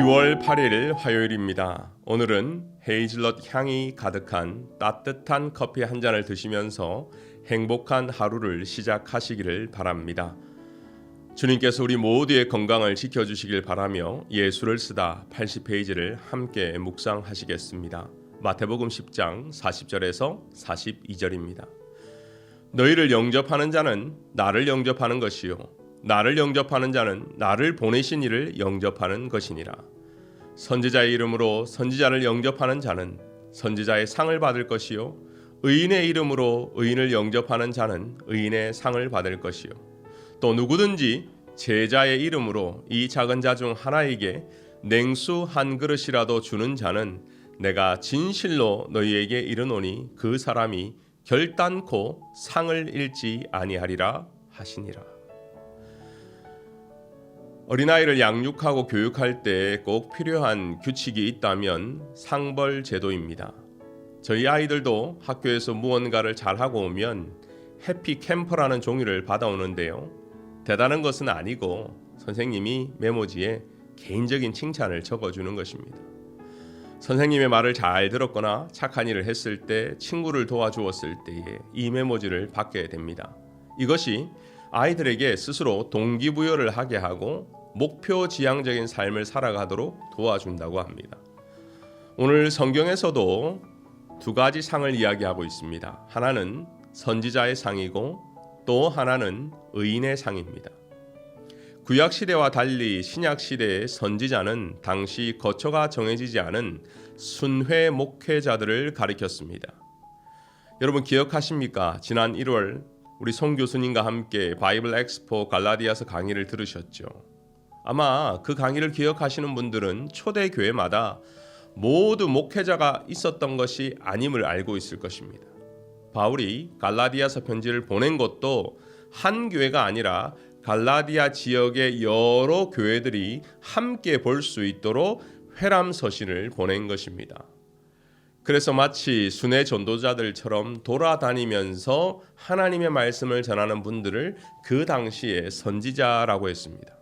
6월 8일 화요일입니다. 오늘은 헤이즐넛 향이 가득한 따뜻한 커피 한 잔을 드시면서 행복한 하루를 시작하시기를 바랍니다. 주님께서 우리 모두의 건강을 지켜주시길 바라며 예수를 쓰다 80페이지를 함께 묵상하시겠습니다. 마태복음 10장 40절에서 42절입니다. 너희를 영접하는 자는 나를 영접하는 것이요 나를 영접하는 자는 나를 보내신 이를 영접하는 것이니라. 선지자의 이름으로 선지자를 영접하는 자는 선지자의 상을 받을 것이요 의인의 이름으로 의인을 영접하는 자는 의인의 상을 받을 것이요 또 누구든지 제자의 이름으로 이 작은 자 중 하나에게 냉수 한 그릇이라도 주는 자는 내가 진실로 너희에게 이르노니 그 사람이 결단코 상을 잃지 아니하리라 하시니라. 어린아이를 양육하고 교육할 때 꼭 필요한 규칙이 있다면 상벌 제도입니다. 저희 아이들도 학교에서 무언가를 잘하고 오면 해피 캠퍼라는 종이를 받아오는데요. 대단한 것은 아니고 선생님이 메모지에 개인적인 칭찬을 적어주는 것입니다. 선생님의 말을 잘 들었거나 착한 일을 했을 때, 친구를 도와주었을 때에 이 메모지를 받게 됩니다. 이것이 아이들에게 스스로 동기부여를 하게 하고 목표 지향적인 삶을 살아가도록 도와준다고 합니다. 오늘 성경에서도 두 가지 상을 이야기하고 있습니다. 하나는 선지자의 상이고 또 하나는 의인의 상입니다. 구약시대와 달리 신약시대의 선지자는 당시 거처가 정해지지 않은 순회 목회자들을 가리켰습니다. 여러분 기억하십니까? 지난 1월 우리 송 교수님과 함께 바이블 엑스포 갈라디아서 강의를 들으셨죠. 아마 그 강의를 기억하시는 분들은 초대 교회마다 모두 목회자가 있었던 것이 아님을 알고 있을 것입니다. 바울이 갈라디아서 편지를 보낸 것도 한 교회가 아니라 갈라디아 지역의 여러 교회들이 함께 볼 수 있도록 회람 서신을 보낸 것입니다. 그래서 마치 순회 전도자들처럼 돌아다니면서 하나님의 말씀을 전하는 분들을 그 당시에 선지자라고 했습니다.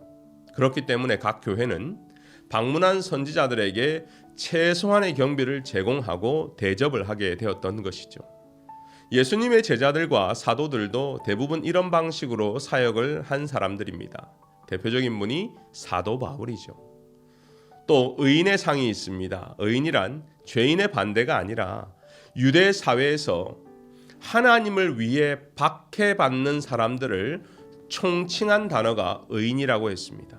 그렇기 때문에 각 교회는 방문한 선지자들에게 최소한의 경비를 제공하고 대접을 하게 되었던 것이죠. 예수님의 제자들과 사도들도 대부분 이런 방식으로 사역을 한 사람들입니다. 대표적인 분이 사도 바울이죠. 또 의인의 상이 있습니다. 의인이란 죄인의 반대가 아니라 유대 사회에서 하나님을 위해 박해받는 사람들을 총칭한 단어가 의인이라고 했습니다.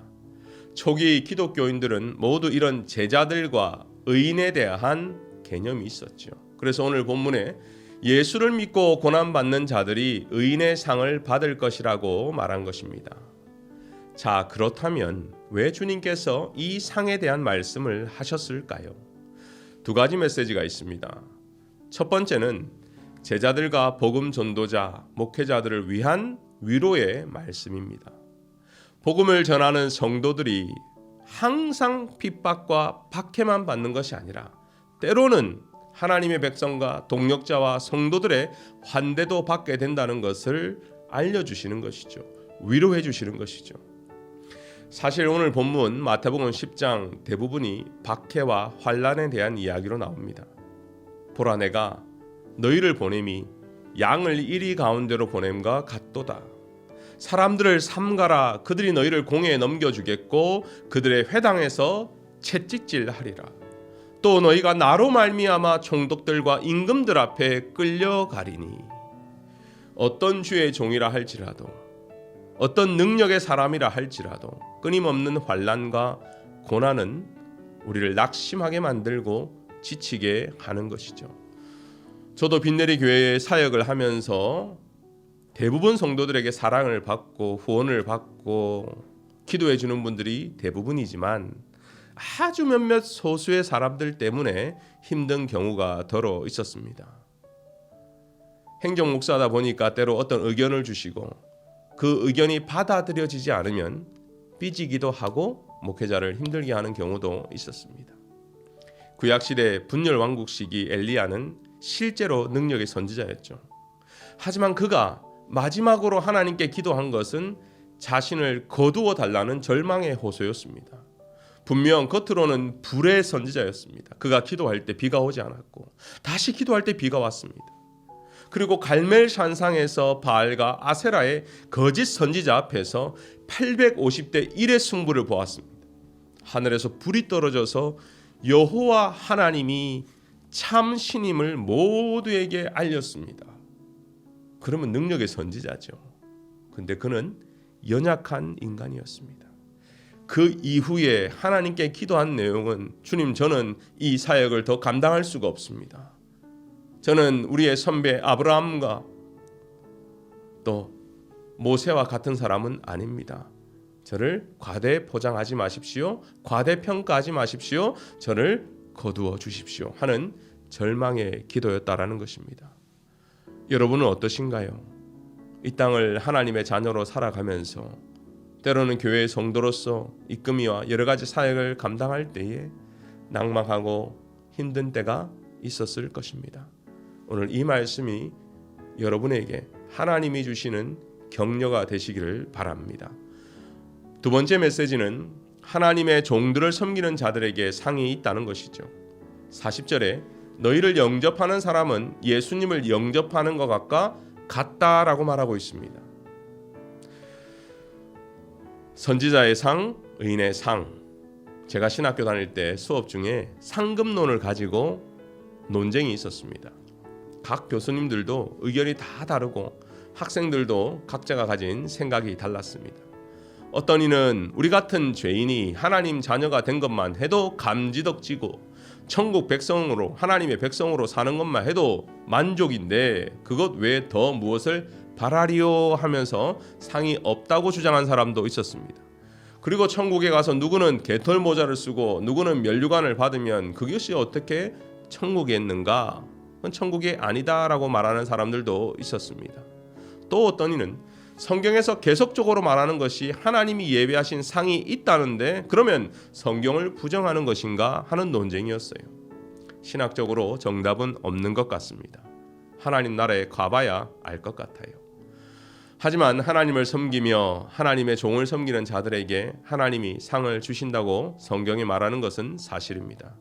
초기 기독교인들은 모두 이런 제자들과 의인에 대한 개념이 있었죠. 그래서 오늘 본문에 예수를 믿고 고난받는 자들이 의인의 상을 받을 것이라고 말한 것입니다. 자, 그렇다면 왜 주님께서 이 상에 대한 말씀을 하셨을까요? 두 가지 메시지가 있습니다. 첫 번째는 제자들과 복음 전도자, 목회자들을 위한 위로의 말씀입니다. 복음을 전하는 성도들이 항상 핍박과 박해만 받는 것이 아니라 때로는 하나님의 백성과 동역자와 성도들의 환대도 받게 된다는 것을 알려주시는 것이죠. 위로해 주시는 것이죠. 사실 오늘 본문 마태복음 10장 대부분이 박해와 환난에 대한 이야기로 나옵니다. 보라 내가 너희를 보냄이 양을 이리 가운데로 보냄과 같도다. 사람들을 삼가라. 그들이 너희를 공회에 넘겨주겠고 그들의 회당에서 채찍질하리라. 또 너희가 나로 말미암아 총독들과 임금들 앞에 끌려가리니 어떤 주의 종이라 할지라도 어떤 능력의 사람이라 할지라도 끊임없는 환난과 고난은 우리를 낙심하게 만들고 지치게 하는 것이죠. 저도 빈내리 교회에 사역을 하면서 대부분 성도들에게 사랑을 받고 후원을 받고 기도해 주는 분들이 대부분이지만 아주 몇몇 소수의 사람들 때문에 힘든 경우가 더러 있었습니다. 행정 목사다 보니까 때로 어떤 의견을 주시고 그 의견이 받아들여지지 않으면 삐지기도 하고 목회자를 힘들게 하는 경우도 있었습니다. 구약시대 분열 왕국 시기 엘리야는 실제로 능력의 선지자였죠. 하지만 그가 마지막으로 하나님께 기도한 것은 자신을 거두어 달라는 절망의 호소였습니다. 분명 겉으로는 불의 선지자였습니다. 그가 기도할 때 비가 오지 않았고 다시 기도할 때 비가 왔습니다. 그리고 갈멜 산상에서 바알과 아세라의 거짓 선지자 앞에서 850대 1의 승부를 보았습니다. 하늘에서 불이 떨어져서 여호와 하나님이 참 신임을 모두에게 알렸습니다. 그러면 능력의 선지자죠. 근데 그는 연약한 인간이었습니다. 그 이후에 하나님께 기도한 내용은 주님, 저는 이 사역을 더 감당할 수가 없습니다. 저는 우리의 선배 아브라함과 또 모세와 같은 사람은 아닙니다. 저를 과대 포장하지 마십시오. 과대 평가하지 마십시오. 저를 거두어 주십시오 하는 절망의 기도였다라는 것입니다. 여러분은 어떠신가요? 이 땅을 하나님의 자녀로 살아가면서 때로는 교회의 성도로서 이끌미와 여러 가지 사역을 감당할 때에 낙망하고 힘든 때가 있었을 것입니다. 오늘 이 말씀이 여러분에게 하나님이 주시는 격려가 되시기를 바랍니다. 두 번째 메시지는 하나님의 종들을 섬기는 자들에게 상이 있다는 것이죠. 40절에 너희를 영접하는 사람은 예수님을 영접하는 것과 같다라고 말하고 있습니다. 선지자의 상, 의인의 상. 제가 신학교 다닐 때 수업 중에 상급론을 가지고 논쟁이 있었습니다. 각 교수님들도 의견이 다 다르고 학생들도 각자가 가진 생각이 달랐습니다. 어떤 이는 우리 같은 죄인이 하나님 자녀가 된 것만 해도 감지덕지고 천국 백성으로 하나님의 백성으로 사는 것만 해도 만족인데 그것 외에 더 무엇을 바라리요 하면서 상이 없다고 주장한 사람도 있었습니다. 그리고 천국에 가서 누구는 개털 모자를 쓰고 누구는 면류관을 받으면 그것이 어떻게 천국에 있는가? 그건 천국이 아니다라고 말하는 사람들도 있었습니다. 또 어떤 이는 성경에서 계속적으로 말하는 것이 하나님이 예배하신 상이 있다는데 그러면 성경을 부정하는 것인가 하는 논쟁이었어요. 신학적으로 정답은 없는 것 같습니다. 하나님 나라에 가봐야 알 것 같아요. 하지만 하나님을 섬기며 하나님의 종을 섬기는 자들에게 하나님이 상을 주신다고 성경이 말하는 것은 사실입니다.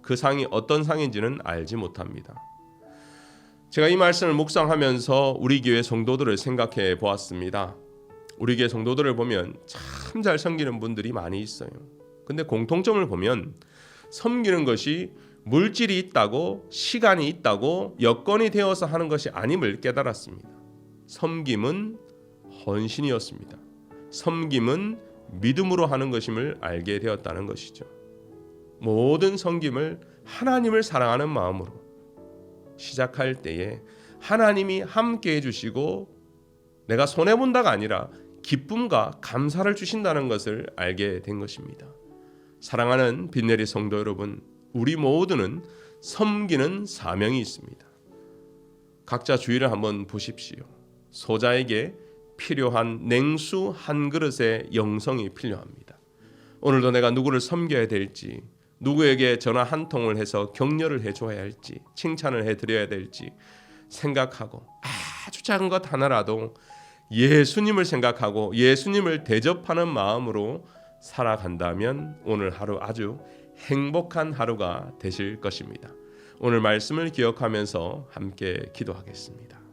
그 상이 어떤 상인지는 알지 못합니다. 제가 이 말씀을 묵상하면서 우리 교회 성도들을 생각해 보았습니다. 우리 교회 성도들을 보면 참 잘 섬기는 분들이 많이 있어요. 근데 공통점을 보면 섬기는 것이 물질이 있다고 시간이 있다고 여건이 되어서 하는 것이 아님을 깨달았습니다. 섬김은 헌신이었습니다. 섬김은 믿음으로 하는 것임을 알게 되었다는 것이죠. 모든 섬김을 하나님을 사랑하는 마음으로 시작할 때에 하나님이 함께 해주시고 내가 손해본다가 아니라 기쁨과 감사를 주신다는 것을 알게 된 것입니다. 사랑하는 빈내리 성도 여러분, 우리 모두는 섬기는 사명이 있습니다. 각자 주의를 한번 보십시오. 소자에게 필요한 냉수 한 그릇의 영성이 필요합니다. 오늘도 내가 누구를 섬겨야 될지, 누구에게 전화 한 통을 해서 격려를 해줘야 할지, 칭찬을 해드려야 될지 생각하고 아주 작은 것 하나라도 예수님을 생각하고 예수님을 대접하는 마음으로 살아간다면 오늘 하루 아주 행복한 하루가 되실 것입니다. 오늘 말씀을 기억하면서 함께 기도하겠습니다.